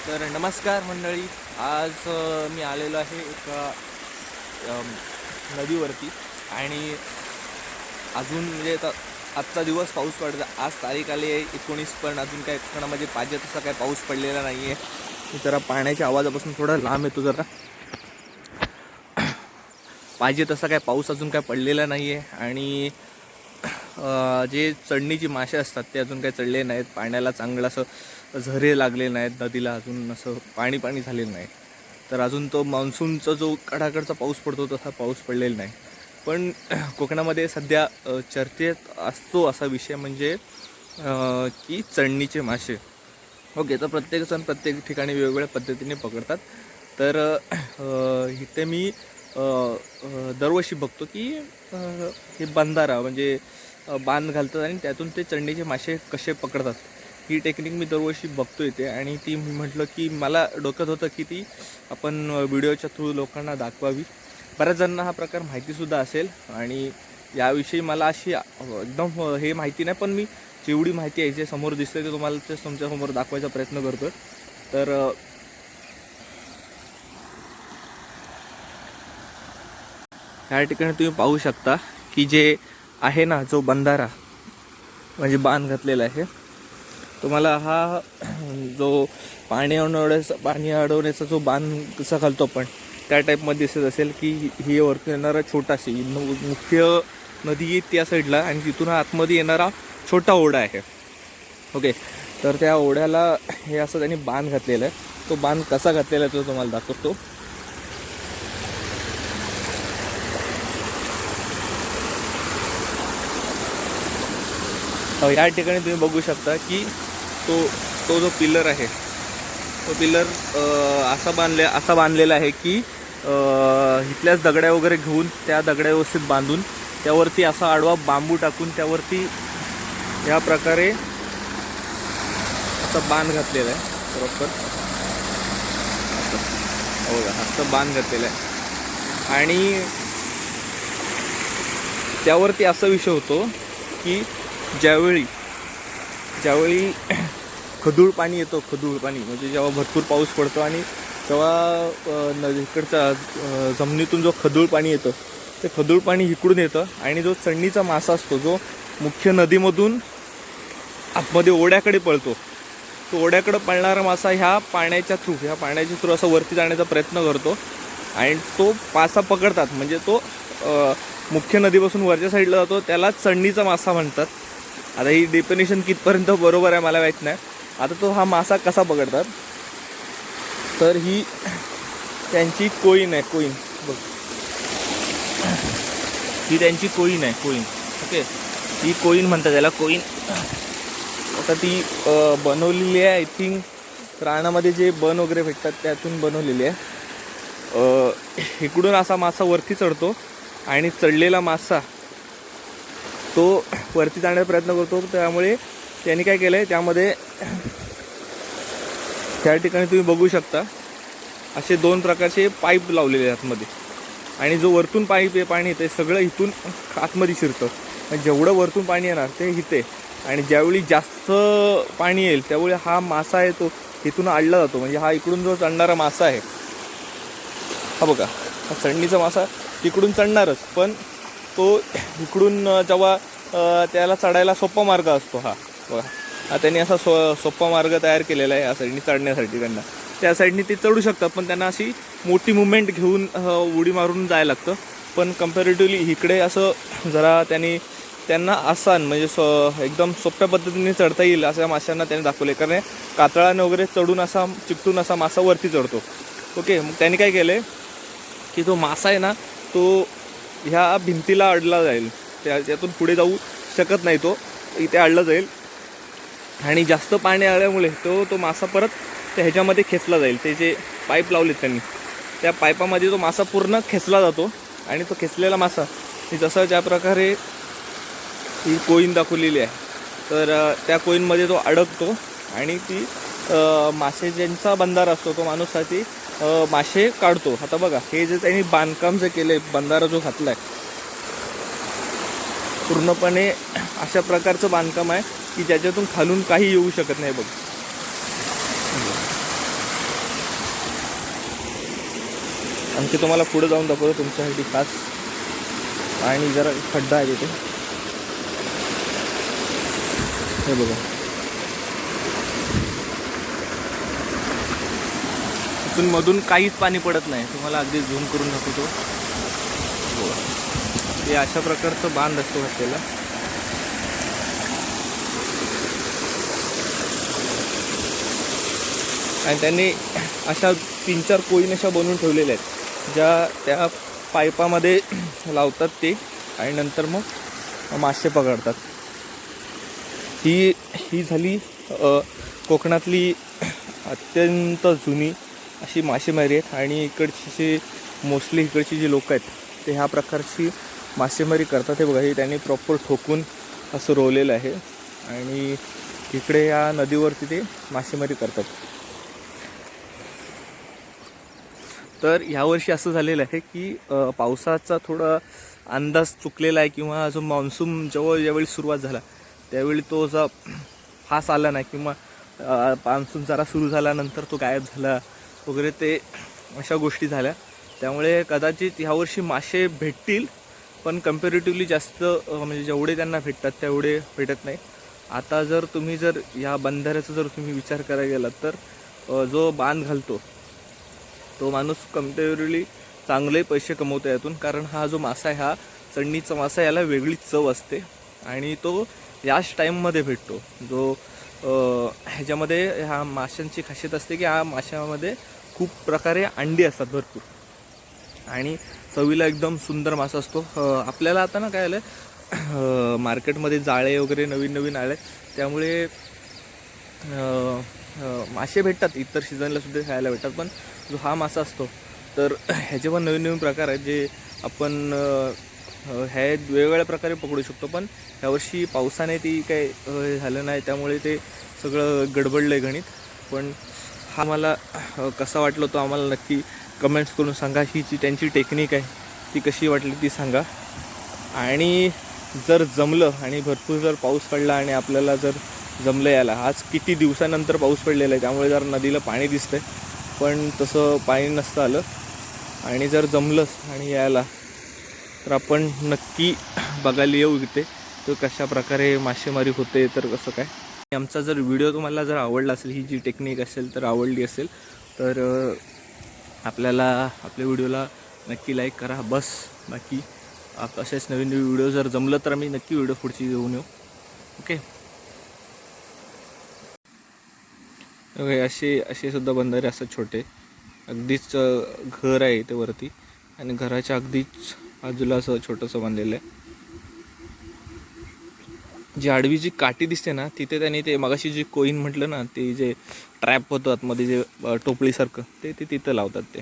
तर नमस्कार मंडळी, आज मी आलेलो आहे एका नदीवरती आणि अजून म्हणजे आजचा दिवस पाऊस पडला. आज तारीख आली आहे 19, पण अजून काय कोकणामध्ये पाहिजे तसा काय पाऊस पडलेला नाही आहे. मी जरा पाण्याच्या आवाजापासून थोडा लांब येतो. जरा पाहिजे तसा काय पाऊस अजून काय पडलेला नाही आहे आणि जे चढणीची मासे असतात ते अजून काही चढले नाहीत. पाण्याला चांगलं असं झरे लागले नाहीत, नदीला अजून असं पाणी झालेलं नाही. तर अजून तो मान्सूनचा जो कडाकडचा पाऊस पडतो तसा पाऊस पडलेला नाही. पण कोकणामध्ये सध्या चर्चेत असतो असा विषय म्हणजे की चढणीचे मासे. ओके, तर प्रत्येकजण प्रत्येक ठिकाणी वेगवेगळ्या पद्धतीने पकडतात. तर इथे मी दरवर्षी बघतो की हे बंधारा म्हणजे बांध घालतात आणि त्यातून ते चढणीचे मासे कसे पकडतात. ही टेक्निक मी दरवर्षी बघतो इथे आणि ती मी म्हटलं की मला डोक्यात होतं की ती आपण व्हिडिओच्या थ्रू लोकांना दाखवावी. बऱ्याच जणांना हा प्रकार माहितीसुद्धा असेल आणि याविषयी मला अशी एकदम हे माहिती नाही, पण मी जेवढी माहिती आहे जे समोर दिसते ते तुम्हाला ते तुमच्यासमोर दाखवायचा प्रयत्न करतो. तर ह्या ठिकाणी तुम्ही पाहू शकता की जे आहे ना, जो बंधारा म्हणजे बांध घातलेला आहे, तुम्हाला हा जो पाणी अडवण्याचा जो बांध कसा घालतो आपण त्या टाईपमध्ये दिसत असेल की ही वरती येणारा छोटाशी मुख्य नदी त्या साईडला आणि तिथून आतमध्ये येणारा छोटा ओढा आहे. ओके, तर त्या ओढ्याला हे असं त्यांनी बांध घातलेला आहे. तो बांध कसा घातलेला आहे तो तुम्हाला दाखवतो. या ठिकाणी तुम्ही बघू शकता की तो जो पिलर आहे तो पिलर असा बांधलेला आहे की इथल्याच दगड्या वगैरे घेऊन त्या दगड्या व्यवस्थित बांधून त्यावरती असा आडवा बांबू टाकून त्यावरती या प्रकारे असा बांध घातलेला आहे. बरोबर बघा, असं बांध घातलेला आहे आणि त्यावरती असा विषय होतो की ज्यावेळी खदूळ पाणी येतो, खदूळ पाणी म्हणजे जेव्हा भरपूर पाऊस पडतो आणि तेव्हा नदीकडच्या जमिनीतून जो खदूळ पाणी येतं ते खदूळ पाणी इकडून येतं आणि जो चढणीचा मासा असतो जो मुख्य नदीमधून आतमध्ये ओढ्याकडे पळतो, तो ओढ्याकडे पळणारा मासा ह्या पाण्याच्या थ्रू असं वरती जाण्याचा प्रयत्न करतो आणि तो मासा पकडतात. म्हणजे तो मुख्य नदीपासून वरच्या साईडला जातो, त्याला चढणीचा मासा म्हणतात. आता ही डेफिनेशन कितपर्यंत बरोबर आहे मला माहीत नाही. आता तो हा मासा कसा पकडतात, तर ही त्यांची कोईन आहे. कोईन बघ, ही त्यांची कोईन आहे. कोईन, ओके, ही कोईन म्हणतात त्याला, कोईन. आता ती बनवलेली आहे आय थिंक रानामध्ये जे बन वगैरे भेटतात त्यातून बनवलेली आहे. इकडून असा मासा वरती चढतो आणि चढलेला मासा तो वरती जाण्याचा प्रयत्न करतो. त्यामुळे त्यांनी काय केलं आहे, त्यामध्ये त्या ठिकाणी तुम्ही बघू शकता असे 2 प्रकारचे पाईप लावलेले आहेत आतमध्ये आणि जो वरतून पाणी येते सगळं इथून आतमध्ये शिरतं. म्हणजे जेवढं वरतून पाणी येणार ते इथे आणि ज्यावेळी जास्त पाणी येईल त्यावेळी हा मासा आहे तो इथून आडला जातो. म्हणजे हा इकडून जो चढणारा मासा आहे, हा बघा, हा चढणीचा मासा इकडून चढणारच, पण तो इकडून जेव्हा त्याला चढायला सोपा मार्ग असतो, हा बघा, त्यांनी असा सोपा मार्ग तयार केलेला आहे या साईडनी चढण्यासाठी. त्यांना त्या साईडनी ते चढू शकतात, पण त्यांना अशी मोठी मुवमेंट घेऊन उडी मारून जायला लागतं. पण कम्पॅरेटिव्हली इकडे असं जरा त्यांना आसान म्हणजे एकदम सोप्या पद्धतीने चढता येईल अशा माशांना त्यांनी दाखवले. कारण कातळाने वगैरे चढून असा चिकटून असा मासा वरती चढतो. ओके, मग त्यांनी काय केलं आहे की तो मासा आहे ना, तो ह्या भिंतीला अडला जाईल, त्यातून पुढे जाऊ शकत नाही, तो इथे अडला जाईल आणि जास्त पाणी आल्यामुळे तो मासा परत त्या ह्याच्यामध्ये खेचला जाईल. ते जे पाईप लावलेत त्यांनी त्या पाईपामध्ये तो मासा पूर्ण खेचला जातो आणि तो खेचलेला मासा जसं ज्या प्रकारे ही कोईन दाखवलेली आहे तर त्या कोईनमध्ये तो अडकतो आणि ती मासे ज्यांचा बंधारा असतो तो माणूससाठी मासे काढतो. आता बघा, हे जे त्यांनी बांधकाम जे केलं आहे, बंधारा जो घातला आहे, पूर्णपणे अशा प्रकारचं बांधकाम आहे की ज्याच्यातून खालून काही येऊ शकत नाही. बघ, आणखी तुम्हाला पुढे जाऊन दाखवतो तुमच्यासाठी खास. आणि जरा खड्डा आहे तिथे, हे बघा. तिथून मधून काहीच पाणी पडत नाही. तुम्हाला अगदी झूम करून दाखवतो. हे अशा प्रकारचं बांध असतो घातलेला. आणि त्यांनी अशा 3-4 कोईन अशा बनवून ठेवलेल्या आहेत, ज्या त्या पाईपामध्ये लावतात ते, आणि नंतर मग मासे पकडतात. ही झाली कोकणातली अत्यंत जुनी अशी मासेमारी आहेत. आणि इकडची मोस्टली इकडची जी लोक आहेत ते ह्या प्रकारची मासेमारी करतात. हे बघा, हे त्यांनी प्रॉपर ठोकून असं रोवलेलं आहे. आणि इकडे या नदीवरती ते मासेमारी करतात. तर ह्यावर्षी असं झालेलं आहे की पावसाचा थोडा अंदाज चुकलेला आहे, किंवा जो मान्सून ज्यावेळी सुरुवात झाला त्यावेळी तो असा फास आला नाही, किंवा मान्सून जरा सुरू झाल्यानंतर तो गायब झाला वगैरे, ते अशा गोष्टी झाल्या. त्यामुळे कदाचित ह्यावर्षी मासे भेटतील, पण कम्पॅरेटिव्हली जास्त म्हणजे जेवढे त्यांना भेटतात तेवढे भेटत नाही. आता जर तुम्ही ह्या बंधाऱ्याचा जर तुम्ही विचार करायला गेलात तर जो बांध घालतो तो माणूस कम्पॅरेटिव्हली चांगले पैसे कमवतो यातून. कारण हा जो मासा आहे, हा चढणीचा मासा, याला वेगळीच चव असते. आणि तो याच टाईममध्ये भेटतो. जो ह्याच्यामध्ये ह्या माशांची खासियत असते की ह्या माशामध्ये खूप प्रकारे अंडी असतात भरपूर, आणि चवीला एकदम सुंदर मासा असतो. आपल्याला आता ना काय आलं, मार्केटमध्ये जाळे वगैरे नवीन आले, त्यामुळे मासे भेटतात, इतर सीझनला सुद्धा खायला भेटतात. पण जो हा मासा असतो तर ह्याचे पण नवीन प्रकार आहेत जे आपण ह्या वेगवेगळ्या प्रकारे पकडू शकतो. पण यावर्षी पावसाने ती काही झालं नाही, त्यामुळे ते सगळं गडबडलं आहे गणित. पण हा मला कसा वाटलं तो आम्हाला नक्की कमेंट्स करून सांगा. ही जी त्यांची टेक्निक आहे ती कशी वाटली ती सांगा. आणि जर जमलं आणि भरपूर जर पाऊस पडला आणि आपल्याला जर जमलं यायला, आज किती दिवसानंतर पाऊस पडलेला आहे त्यामुळे जर नदीला पाणी दिसतंय, पण तसं पाणी नसतं आलं, आणि जर जमलंच आणि यायला तर आपण नक्की बघायला येऊ इथे तर कशा प्रकारे मासेमारी होते, तर कसं काय. आमचा जर व्हिडिओ तुम्हाला जर आवडला असेल, ही जी टेक्निक असेल तर आवडली असेल तर आपल्या व्हिडिओला नक्की लाईक करा. बस बाकी असेच नवीन व्हिडिओ जर जमलं तर आम्ही नक्की व्हिडिओ पुढची घेऊन येऊ. ओके. असे सुद्धा बंधारे असतात छोटे, अगदीच घर आहे इथे वरती, आणि घराच्या अगदीच बाजूला असं छोटंसं बांधलेलं आहे. जी आडवी जी काठी दिसते ना, तिथे त्यांनी ते मगाशी जे कोईन म्हटलं ना, ते जे ट्रॅप होतं आतमध्ये जे टोपलीसारखं, ते तिथं लावतात ते.